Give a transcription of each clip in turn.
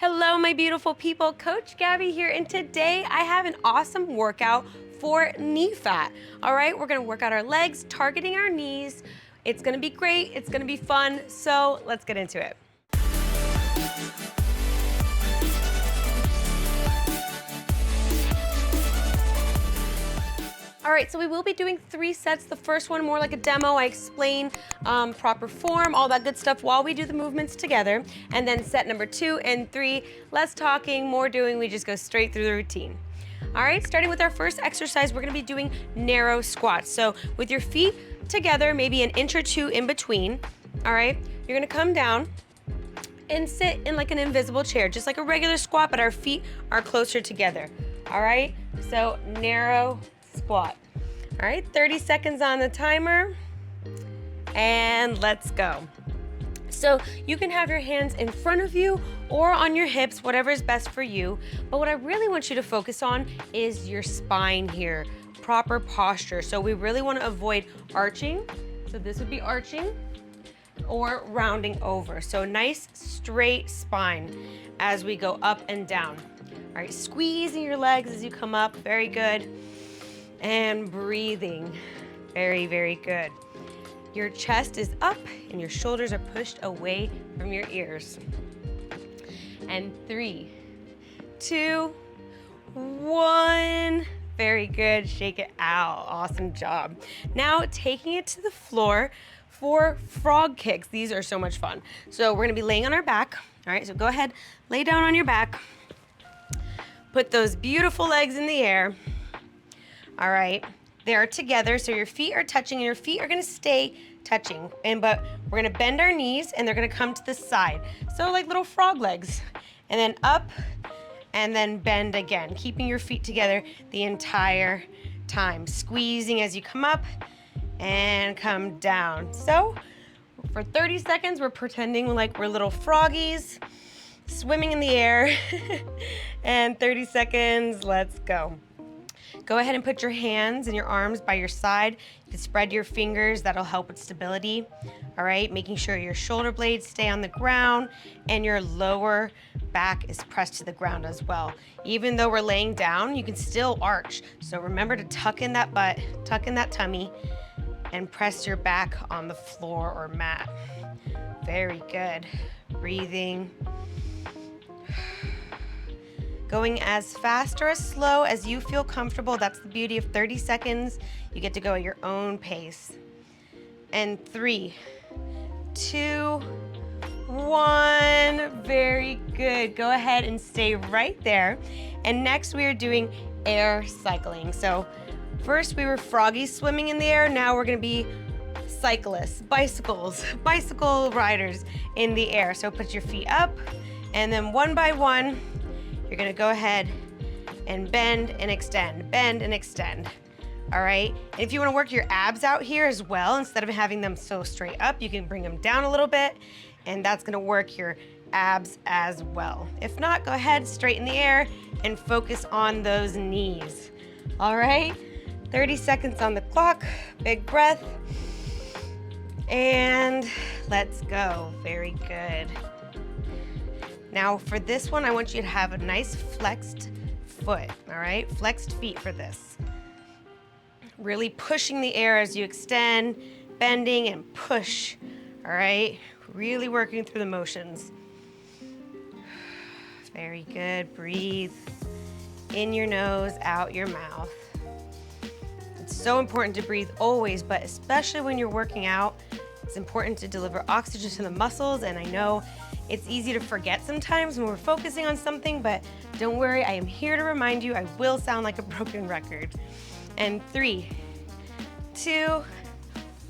Hello, my beautiful people. Coach Gabby here, and today I have an awesome workout for knee fat. All right, we're gonna work out our legs, targeting our knees. It's gonna be great, it's gonna be fun, so let's get into it. All right, so we will be doing 3 sets. The first one more like a demo. I explain proper form, all that good stuff while we do the movements together. And then set number 2 and 3, less talking, more doing. We just go straight through the routine. All right, starting with our first exercise, we're gonna be doing narrow squats. So with your feet together, maybe an inch or two in between, all right? You're gonna come down and sit in like an invisible chair, just like a regular squat, but our feet are closer together, all right? So narrow squat. All right, 30 seconds on the timer, and let's go. So you can have your hands in front of you or on your hips, whatever is best for you. But what I really want you to focus on is your spine here, proper posture. So we really want to avoid arching. So this would be arching or rounding over. So nice straight spine as we go up and down. All right, squeezing your legs as you come up, very good. And breathing, very, very good. Your chest is up and your shoulders are pushed away from your ears. And 3, 2, 1. Very good, shake it out, awesome job. Now taking it to the floor for frog kicks. These are so much fun. So we're gonna be laying on our back. All right, so go ahead, lay down on your back. Put those beautiful legs in the air. All right, they're together, so your feet are touching and your feet are gonna stay touching. But we're gonna bend our knees and they're gonna come to the side. So like little frog legs. And then up and then bend again, keeping your feet together the entire time. Squeezing as you come up and come down. So for 30 seconds, we're pretending like we're little froggies swimming in the air. And 30 seconds, let's go. Go ahead and put your hands and your arms by your side. You can spread your fingers, that'll help with stability. All right, making sure your shoulder blades stay on the ground and your lower back is pressed to the ground as well. Even though we're laying down, you can still arch. So remember to tuck in that butt, tuck in that tummy, and press your back on the floor or mat. Very good. Breathing. Going as fast or as slow as you feel comfortable. That's the beauty of 30 seconds. You get to go at your own pace. And 3, 2, 1. Very good. Go ahead and stay right there. And next we are doing air cycling. So first we were froggies swimming in the air. Now we're gonna be cyclists, bicycle riders in the air. So put your feet up and then one by one, you're gonna go ahead and bend and extend, all right? And if you wanna work your abs out here as well, instead of having them so straight up, you can bring them down a little bit, and that's gonna work your abs as well. If not, go ahead, straighten the air, and focus on those knees, all right? 30 seconds on the clock, big breath, and let's go, very good. Now for this one, I want you to have a nice flexed foot, all right? Flexed feet for this. Really pushing the air as you extend, bending and push, all right? Really working through the motions. Very good, breathe. In your nose, out your mouth. It's so important to breathe always, but especially when you're working out, it's important to deliver oxygen to the muscles, and I know it's easy to forget sometimes when we're focusing on something, but don't worry, I am here to remind you I will sound like a broken record. And 3, 2,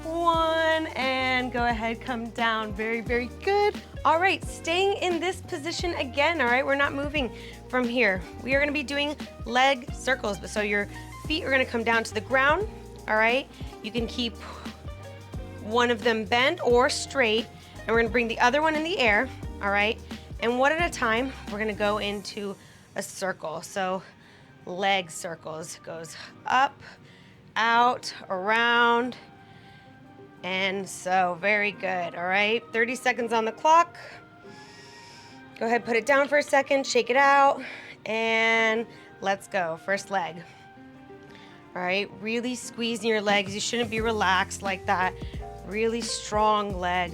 1, and go ahead, come down. Very, very good. All right, staying in this position again, all right? We're not moving from here. We are gonna be doing leg circles, so your feet are gonna come down to the ground, all right? You can keep one of them bent or straight, and we're gonna bring the other one in the air, all right? And one at a time, we're gonna go into a circle. So leg circles, goes up, out, around, and so very good, all right? 30 seconds on the clock. Go ahead, put it down for a second, shake it out, and let's go. First leg. All right, really squeezing your legs. You shouldn't be relaxed like that. Really strong leg.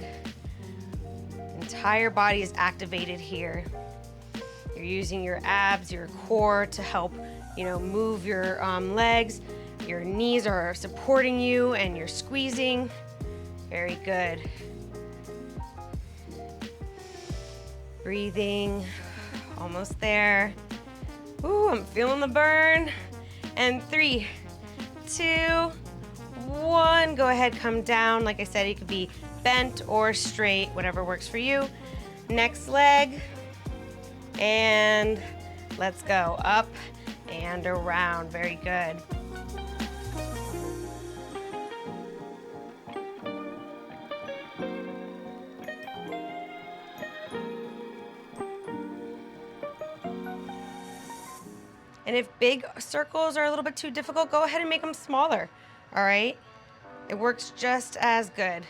Entire body is activated here. You're using your abs, your core to help, move your legs. Your knees are supporting you and you're squeezing. Very good. Breathing, almost there. Ooh, I'm feeling the burn. And 3, 2, 1. Go ahead, come down. Like I said, it could be bent or straight, whatever works for you. Next leg. And let's go up and around. Very good. And if big circles are a little bit too difficult, go ahead and make them smaller, all right? It works just as good.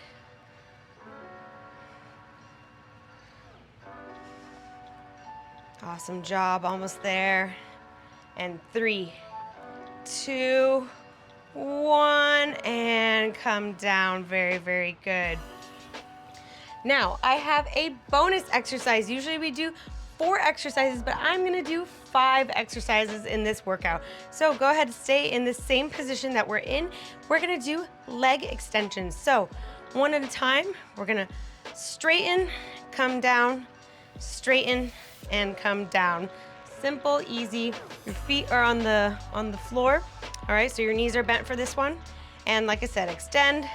Awesome job, almost there. And 3, 2, 1, and come down. Very, very good. Now, I have a bonus exercise. Usually we do 4 exercises, but I'm gonna do 5 exercises in this workout. So go ahead and stay in the same position that we're in. We're gonna do leg extensions. So one at a time, we're gonna straighten, come down, straighten, and come down. Simple, easy. Your feet are on the floor. All right, so your knees are bent for this one. And like I said, extend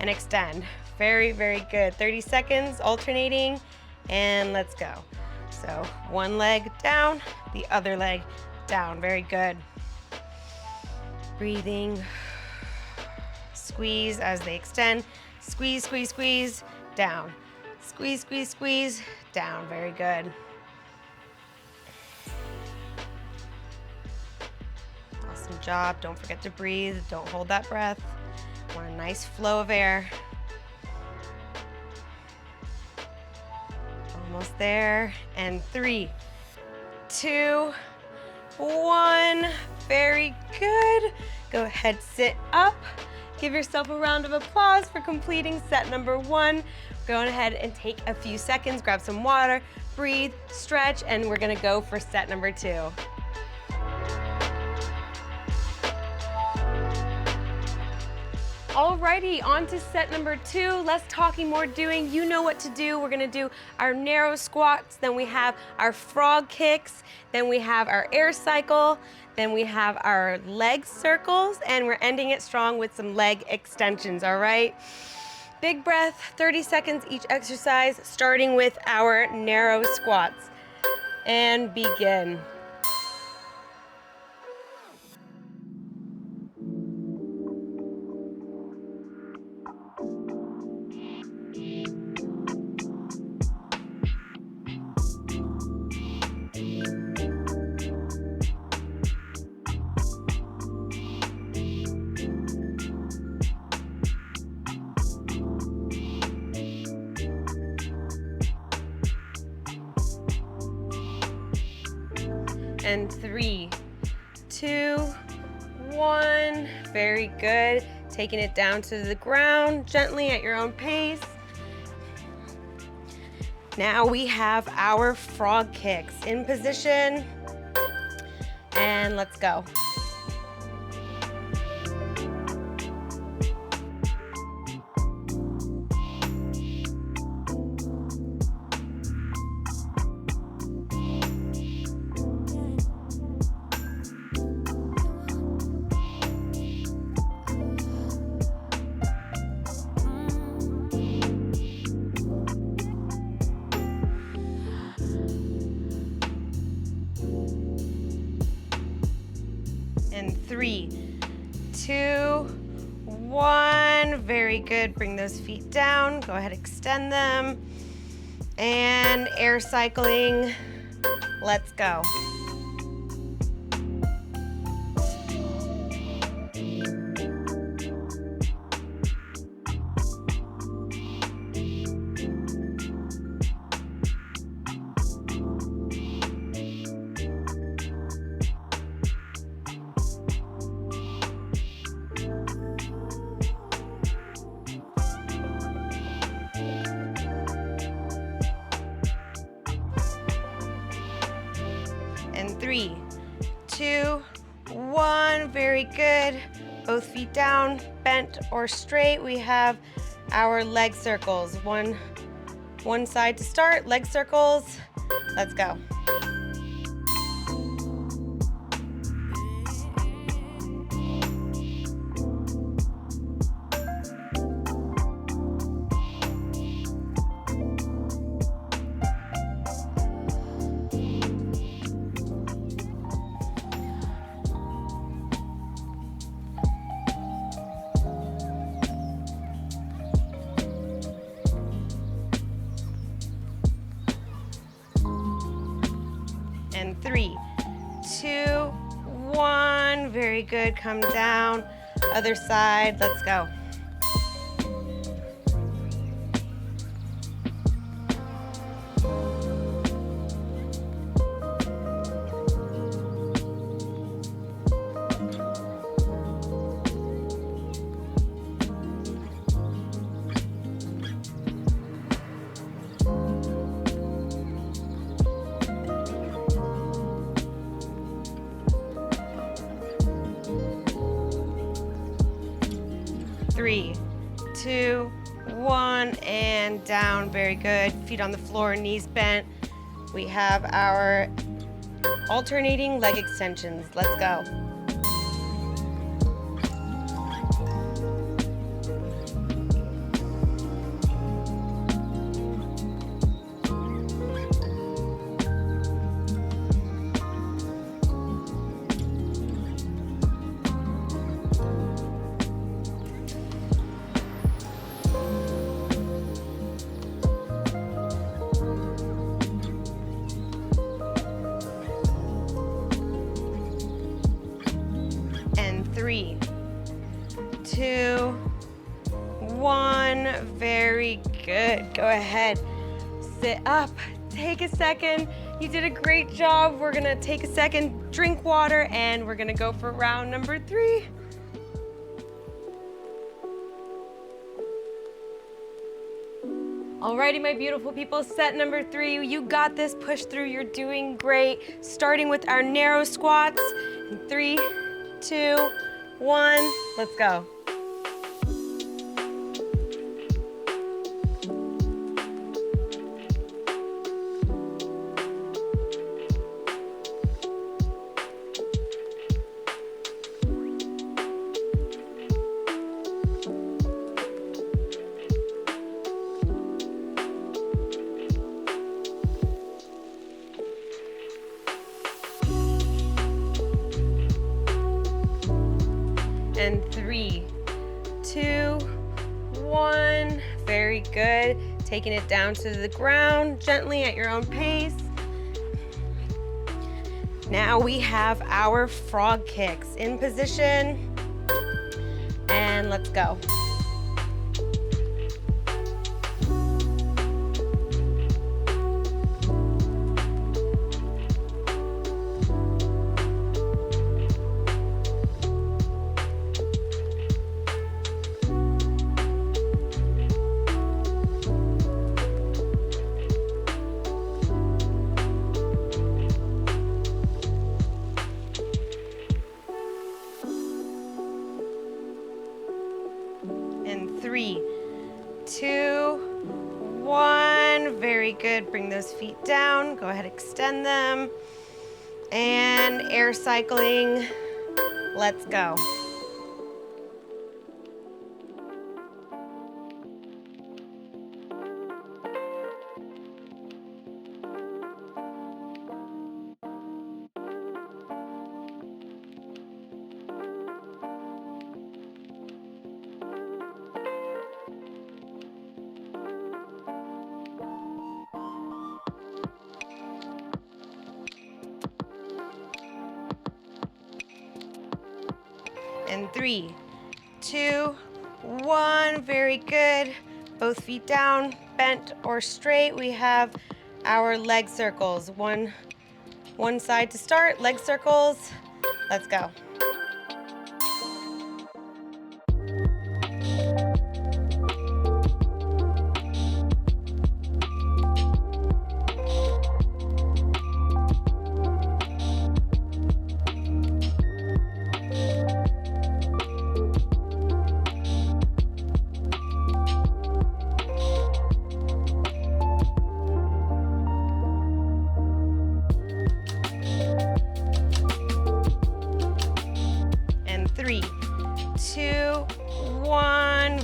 and extend. Very, very good. 30 seconds, alternating, and let's go. So one leg down, the other leg down. Very good. Breathing. Squeeze as they extend. Squeeze, squeeze, squeeze, down. Squeeze, squeeze, squeeze, down. Very good. Awesome job. Don't forget to breathe. Don't hold that breath. Want a nice flow of air. Almost there. And 3, 2, 1. Very good. Go ahead, sit up. Give yourself a round of applause for completing set number 1. Go ahead and take a few seconds, grab some water, breathe, stretch, and we're gonna go for set number 2. Alrighty, on to set number 2. Less talking, more doing. You know what to do. We're gonna do our narrow squats, then we have our frog kicks, then we have our air cycle, then we have our leg circles, and we're ending it strong with some leg extensions, all right? Big breath, 30 seconds each exercise, starting with our narrow squats. And begin. And 3, 2, 1. Very good. Taking it down to the ground gently at your own pace. Now we have our frog kicks in position. And let's go. And 3, 2, 1. Very good. Bring those feet down. Go ahead, extend them. And air cycling. Let's go. And 3, 2, 1. Very good. Both feet down, bent or straight. We have our leg circles. One side to start, leg circles. Let's go. And 3, 2, 1. Very good. Come down. Other side. Let's go. Three, 2, 1, and down. Very good. Feet on the floor, knees bent. We have our alternating leg extensions. Let's go. And 3, 2, 1. Very good. Go ahead. Sit up. Take a second. You did a great job. We're gonna take a second, drink water, and we're gonna go for round number 3. Alrighty, my beautiful people, set number 3. You got this. Push through. You're doing great. Starting with our narrow squats. In 3, 2, 1. Let's go. And 3, 2, 1. Very good. Taking it down to the ground gently at your own pace. Now we have our frog kicks in position. And let's go. In 3, 2, 1. Very good. Bring those feet down. Go ahead, extend them. And air cycling. Let's go. And 3, 2, 1. Very good. Both feet down, bent or straight. We have our leg circles. One side to start, leg circles. Let's go.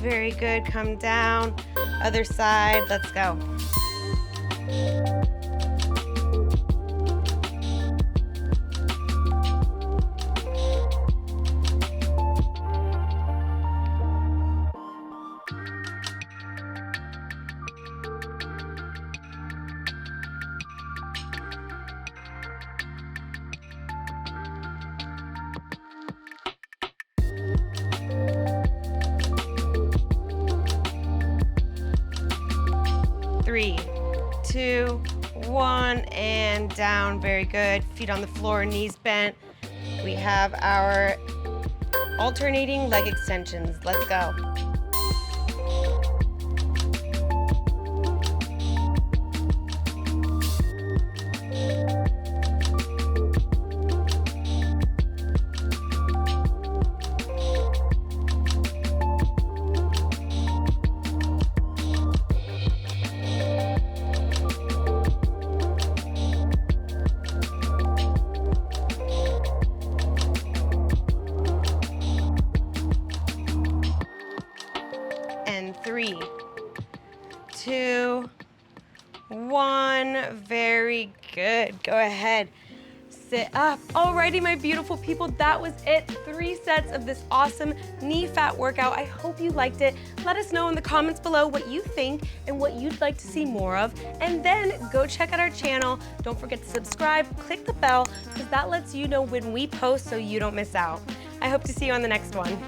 very good. Come down. Other side. Let's go. Three, two, one, and down. Very good. Feet on the floor, knees bent. We have our alternating leg extensions. Let's go. And 3, 2, 1. Very good. Go ahead. Sit up. Alrighty, my beautiful people, that was it. 3 sets of this awesome knee fat workout. I hope you liked it. Let us know in the comments below what you think and what you'd like to see more of. And then go check out our channel. Don't forget to subscribe, click the bell, because that lets you know when we post so you don't miss out. I hope to see you on the next one.